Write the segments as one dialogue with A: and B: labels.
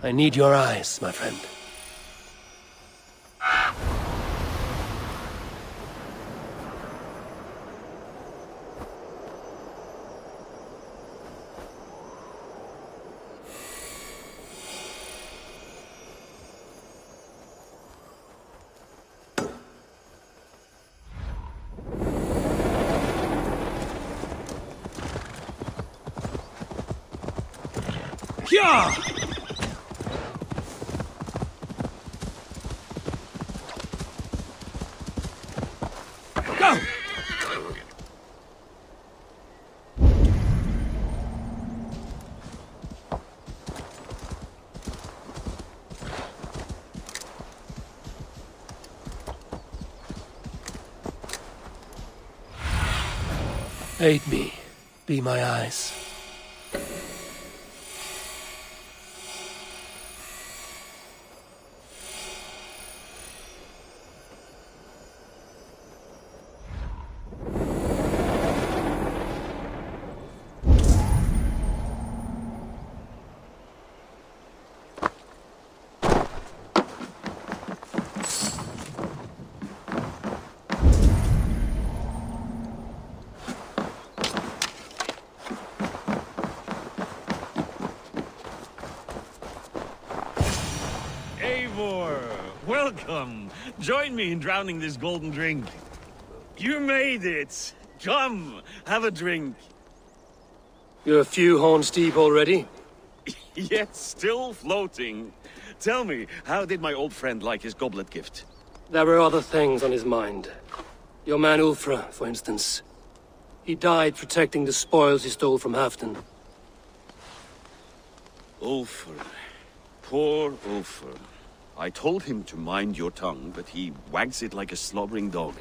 A: I need your eyes, my friend.
B: Yeah! Go!
A: Aid me. Be my eyes.
B: Welcome! Join me in drowning this golden drink. You made it! Come, have a drink.
A: You're a few horns deep already?
B: Yet still floating. Tell me, how did my old friend like his goblet gift?
A: There were other things on his mind. Your man Ulfra, for instance. He died protecting the spoils he stole from Halfdan.
B: Ulfr. Poor Ulfr. I told him to mind your tongue, but he wags it like a slobbering dog.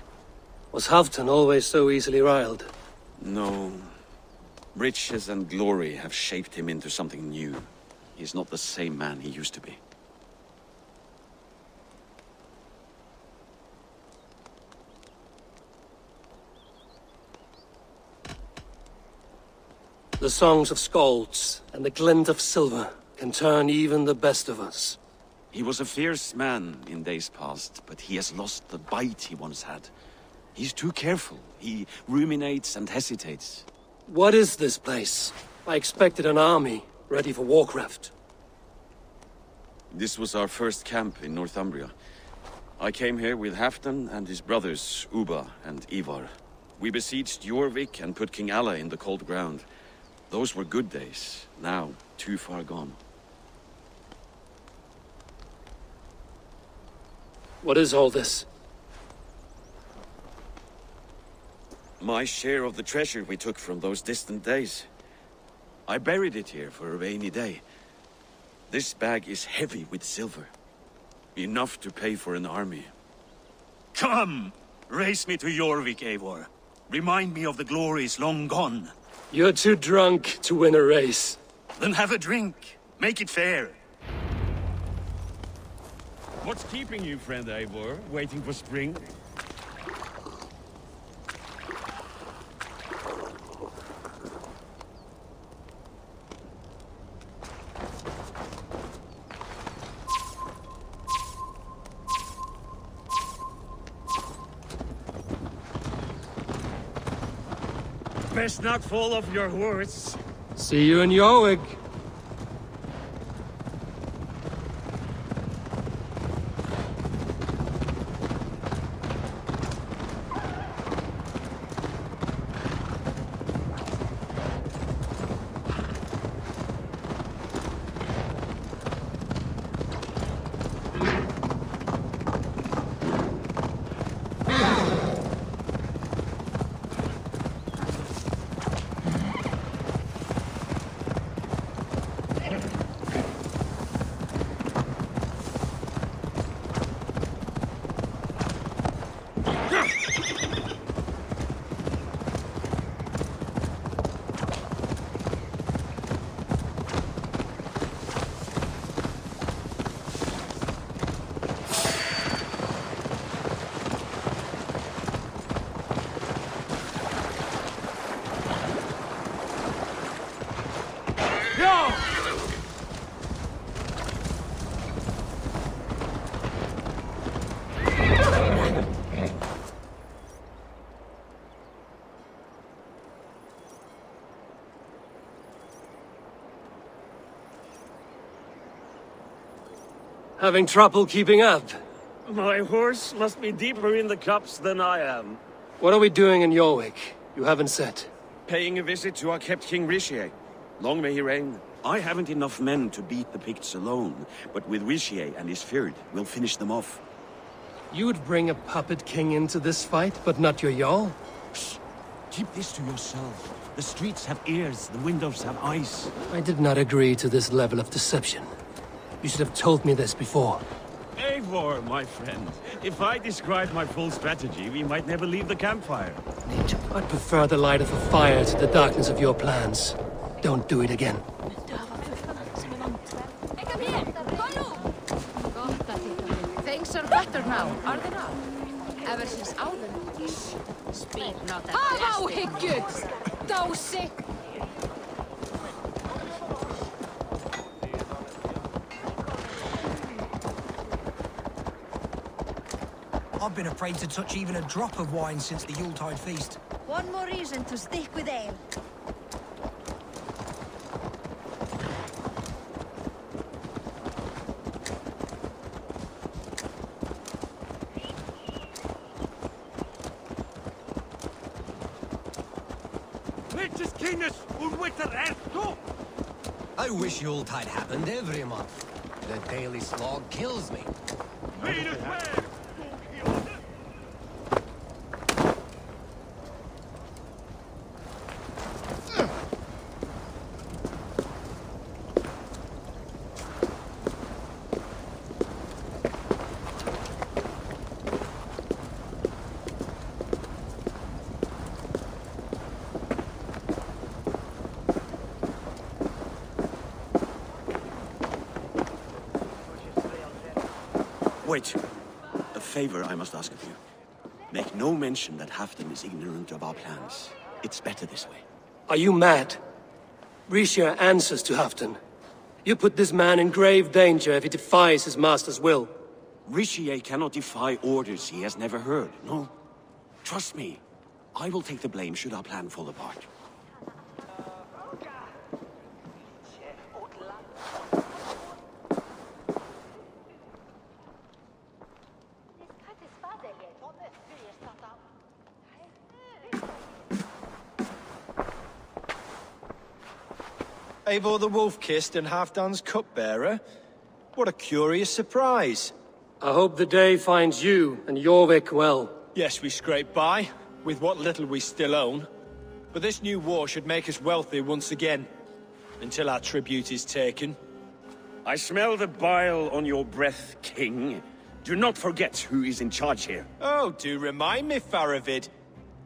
A: Was Halfdan always so easily riled?
B: No. Riches and glory have shaped him into something new. He's not the same man he used to be.
A: The songs of skalds and the glint of silver can turn even the best of us.
B: He was a fierce man in days past, but he has lost the bite he once had. He's too careful. He ruminates and hesitates.
A: What is this place? I expected an army, ready for Warcraft.
B: This was our first camp in Northumbria. I came here with Halfdan and his brothers, Ubba and Ivar. We besieged Jorvik and put King Alla in the cold ground. Those were good days, now too far gone.
A: What is all this?
B: My share of the treasure we took from those distant days. I buried it here for a rainy day. This bag is heavy with silver. Enough to pay for an army.
C: Come! Race me to Jorvik, Eivor. Remind me of the glories long gone.
A: You're too drunk to win a race.
C: Then have a drink. Make it fair.
B: What's keeping you, friend Eivor? Waiting for spring? best not fall off your horse.
A: See you in Jorvik. Having trouble keeping up?
B: My horse must be deeper in the cups than I am.
A: What are we doing in Jorvik? You haven't said.
B: Paying a visit to our kept King Richier. Long may he reign. I haven't enough men to beat the Picts alone, but with Richier and his Fyrd, we'll finish them off.
A: You would bring a puppet king into this fight, but not your Jarl?
C: Keep this to yourself. The streets have ears, the windows have eyes.
A: I did not agree to this level of deception. You should have told me this before.
C: Eivor, my friend. If I described my full strategy, we might never leave the campfire.
A: I'd prefer the light of a fire to the darkness of your plans. Don't do it again.
D: Things are better now, are they not? Ever since Alden. Speak not at
E: Hafa áhyggju! Dási!
F: I've been afraid to touch even a drop of wine since the Yuletide feast.
D: One more reason to stick with ale.
G: I wish Yuletide happened every month. The daily slog kills me.
B: Wait. A favor I must ask of you. Make no mention that Halfdan is ignorant of our plans. It's better this way.
A: Are you mad? Richier answers to Halfdan. You put this man in grave danger if he defies his master's will.
B: Richier cannot defy orders he has never heard, no? Trust me. I will take the blame should our plan fall apart.
H: Eivor the Wolf-Kissed and Halfdan's cupbearer? What a curious surprise.
A: I hope the day finds you and Jorvik well.
H: Yes, we scrape by, with what little we still own. But this new war should make us wealthy once again. Until our tribute is taken.
B: I smell the bile on your breath, King. Do not forget who is in charge here.
H: Oh, do remind me, Faravid.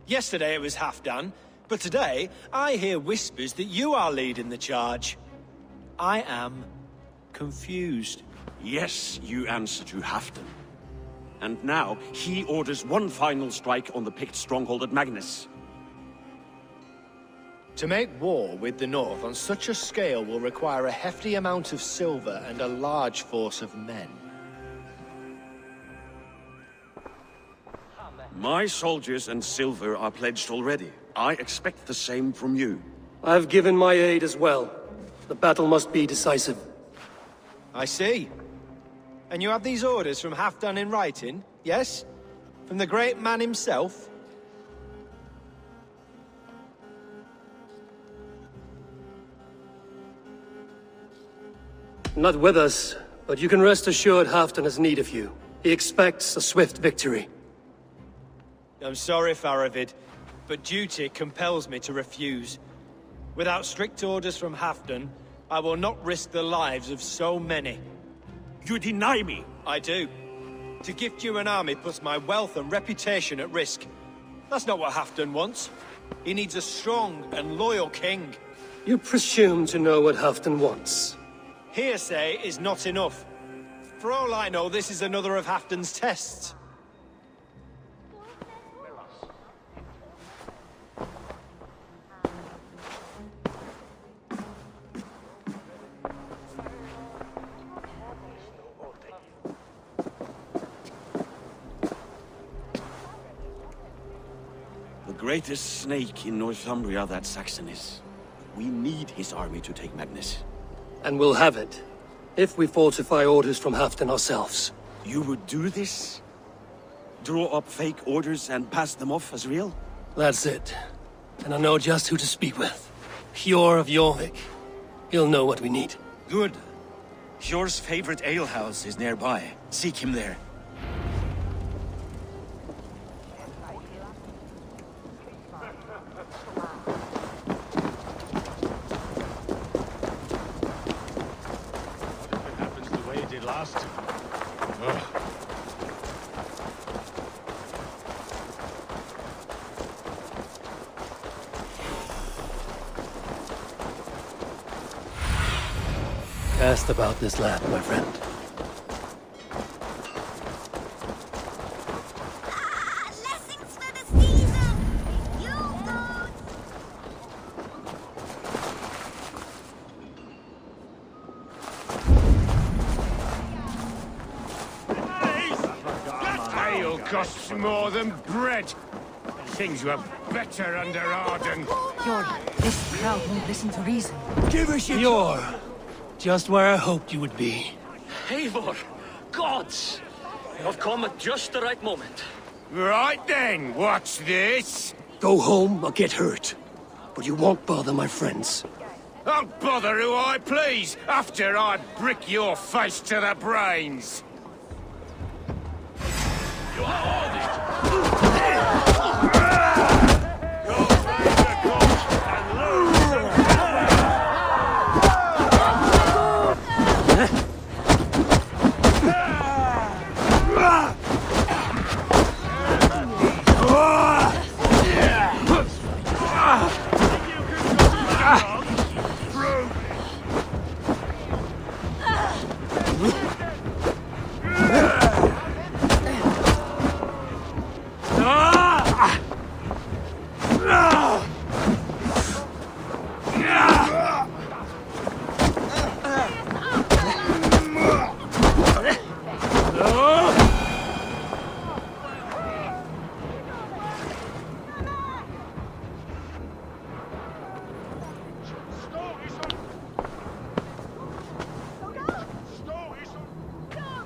H: Yesterday it was Halfdan, but today I hear whispers that you are leading the charge. I am confused.
B: Yes, you answer to Halfdan. And now he orders one final strike on the Pict stronghold at Magnus.
H: To make war with the North on such a scale will require a hefty amount of silver and a large force of men.
B: My soldiers and silver are pledged already. I expect the same from you.
A: I've given my aid as well. The battle must be decisive.
H: I see. And you have these orders from Halfdan in writing, yes? From the great man himself?
A: Not with us, but you can rest assured Halfdan has need of you. He expects a swift victory.
H: I'm sorry, Faravid, but duty compels me to refuse. Without strict orders from Halfdan, I will not risk the lives of so many.
C: You deny me!
H: I do. To gift you an army puts my wealth and reputation at risk. That's not what Halfdan wants. He needs a strong and loyal king.
A: You presume to know what Halfdan wants.
H: Hearsay is not enough. For all I know, this is another of Halfdan's tests.
B: The greatest snake in Northumbria that Saxon is. We need his army to take Magnus.
A: And we'll have it, if we falsify orders from Halfdan ourselves.
B: You would do this? Draw up fake orders and pass them off as real?
A: That's it. And I know just who to speak with. Hjor of Jorvik. He'll know what we need.
C: Good. Hjor's favorite alehouse is nearby. Seek him there.
A: Cast about this land, my friend.
I: Blessings for the season! You go!
J: Ale costs more than bread. Things were better under Arden.
E: Hjor, this crowd won't listen to reason.
F: Give us your...
A: Hjor! Just where I hoped you would be.
K: Eivor! Gods! You have come at just the right moment.
J: Right then, what's this?
A: Go home or get hurt. But you won't bother my friends.
J: I'll bother who I please, after I brick your face to the brains.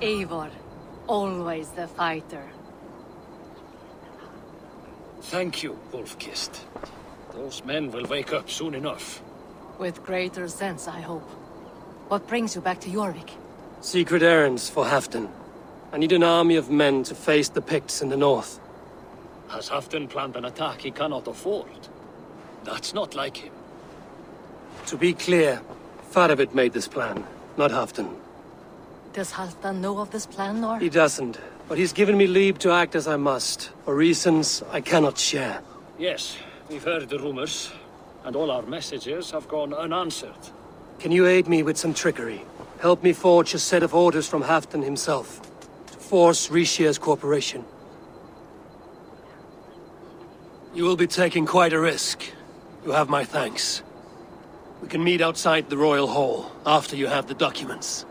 E: Eivor, always the fighter.
K: Thank you, Wolf-Kissed. Those men will wake up soon enough.
E: With greater sense, I hope. What brings you back to Jorvik?
A: Secret errands for Halfdan. I need an army of men to face the Picts in the north.
K: Has Halfdan planned an attack he cannot afford? That's not like him.
A: To be clear, Faravid made this plan, not Halfdan.
E: Does Halfdan know of this plan, or...?
A: He doesn't, but he's given me leave to act as I must, for reasons I cannot share.
K: Yes, we've heard the rumors, and all our messages have gone unanswered.
A: Can you aid me with some trickery? Help me forge a set of orders from Halfdan himself, to force Rishia's cooperation. You will be taking quite a risk. You have my thanks. We can meet outside the Royal Hall, after you have the documents.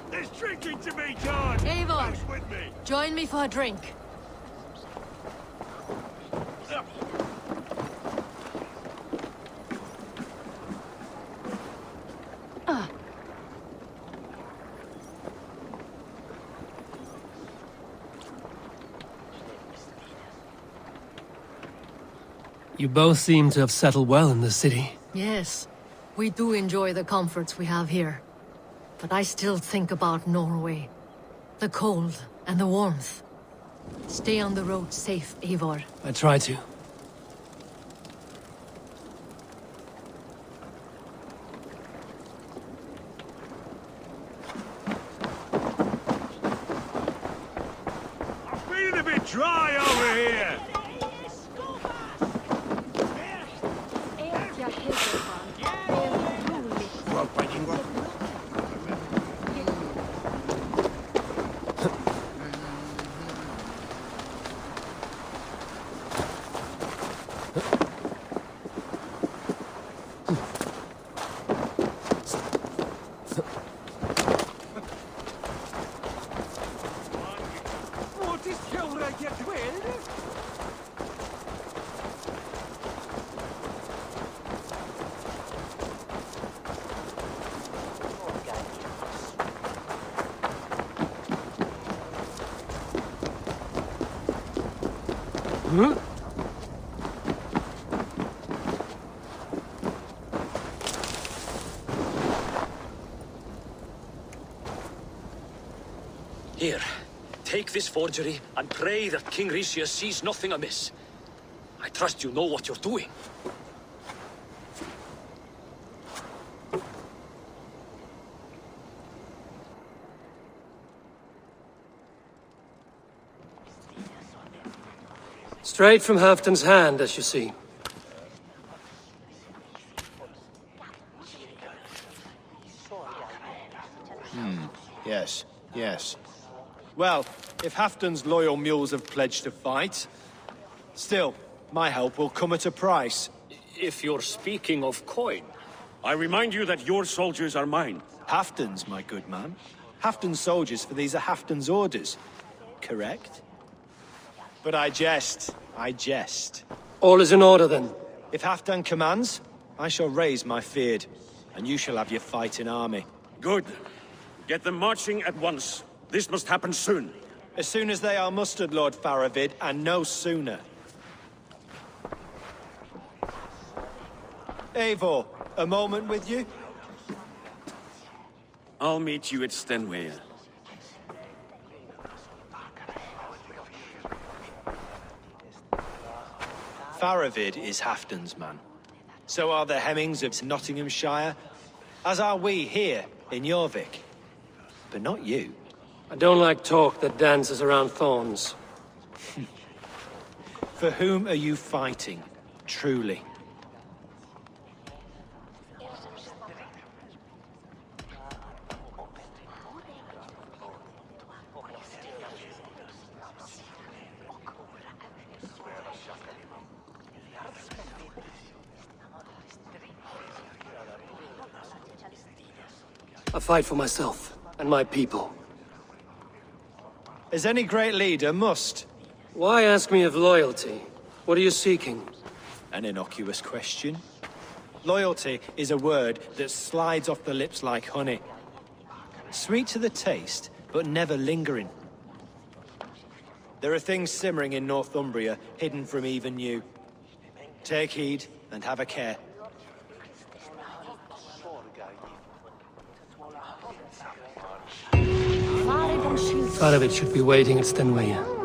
J: There's drinking to be done!
E: Eivor,
J: Who's with me?
E: join me for a drink.
A: You both seem to have settled well in the city.
E: Yes, we do enjoy the comforts we have here. But I still think about Norway. The cold and the warmth. Stay on the road safe, Eivor.
A: I try to.
C: Feeling a bit dry over here.
A: Huh?
K: Here, take this forgery and pray that King Ricius sees nothing amiss. I trust you know what you're doing.
A: Straight from Halfdan's hand, as you see.
H: Yes, yes. Well, if Halfdan's loyal mules have pledged to fight, still, my help will come at a price.
K: If you're speaking of coin.
B: I remind you that your soldiers are mine.
H: Halfdan's, my good man. Halfdan's soldiers, for these are Halfdan's orders. Correct? But I jest. I jest.
A: All is in order, then.
H: If Halfdan commands, I shall raise my feared, and you shall have your fighting army.
B: Good. Get them marching at once. This must happen soon.
H: As soon as they are mustered, Lord Faravid, and no sooner. Eivor, a moment with you?
B: I'll meet you at Stenway.
H: Faravid is Halfdan's man. So are the Hemmings of Nottinghamshire, as are we here in Jorvik. But not you.
A: I don't like talk that dances around thorns.
H: For whom are you fighting, truly?
A: I fight for myself and my people.
H: As any great leader must.
A: Why ask me of loyalty? What are you seeking?
H: An innocuous question. Loyalty is a word that slides off the lips like honey. Sweet to the taste, but never lingering. There are things simmering in Northumbria, hidden from even you. Take heed, and have a care.
A: Faravid should be waiting at Stenway.